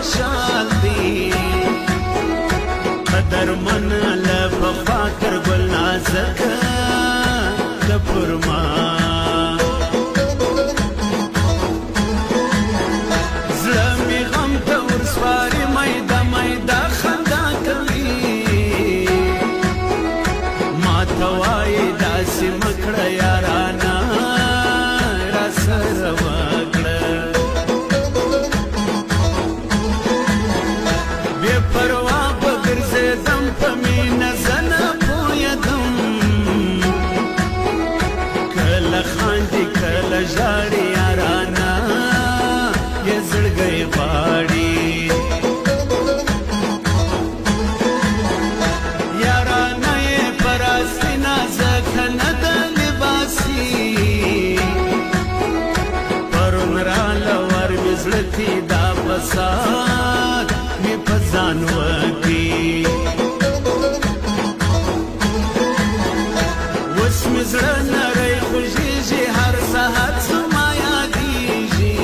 خوشحال دی قدر من لپخوا تر ګل نازکه د پرما زړه مې غم ته ورسپاري میده میده خندا کوي ما ته وایي داسې مه کړه یارانه راسره وکړه بې پروا به ګرځېدم په مینه زه نه پوهېدم کله خاندي کله ژاړي یارانه یې زړګی غواړي یارانه یې په راسي نازکه نه ده لباسي پرون راله ور مې زړه کې دا فساد مې په ځان وکړي اوس مې زړه نری خوږېږي هر ساعت زما یادېږي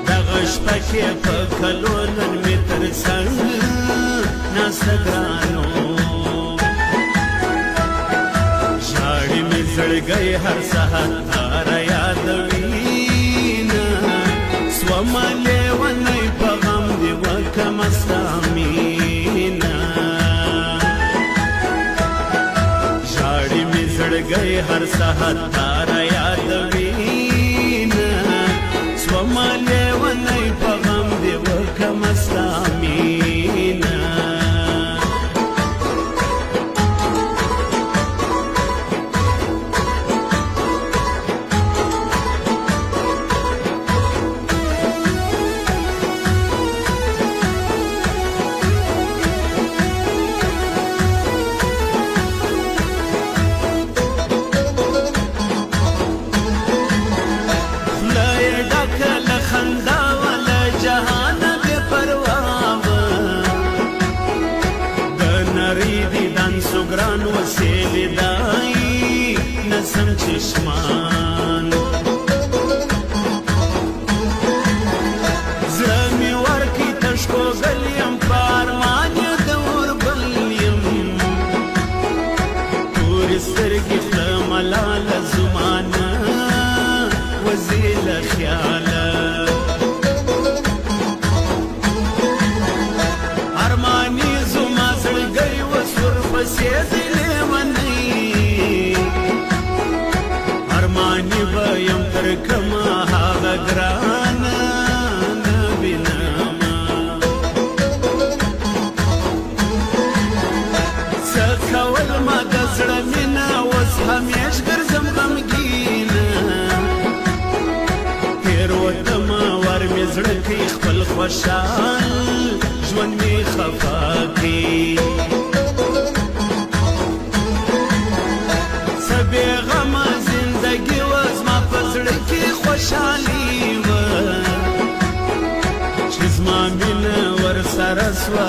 دغه شپه کې په کلو نن مې تر څنګ ناسته ګرانو ژاړي مې زړګی هر ساعت تاره یادوینه سومه لیونی په غم دې وکړمه ستا مینه ژاړي مې زړګی هر ساعت تاره یادوینه سومه لیونی په غم دې وکړمه ستا مینه ګران وسیلې دای نسم چشمان زړه مې ورکړي تش کوږل یم په ارمان یې د اوربل یم تورې سترګې خوله ملاله زمانه وځي له خیاله ارماني زما زړګی اوس ورپسې دی لیونی ارماني به یم تر کومه هغه ګرانه نه وینمه څه کول ما د زړه مینه اوس همیش ګرځم غمګینه تېروتمه ور مې زړه کوي خپل خوشحال ژوند مې خفا کوي څه بېغمه زندګي وه زما په زړه کې خوشحالي وه چې زما مینه ورسره سوه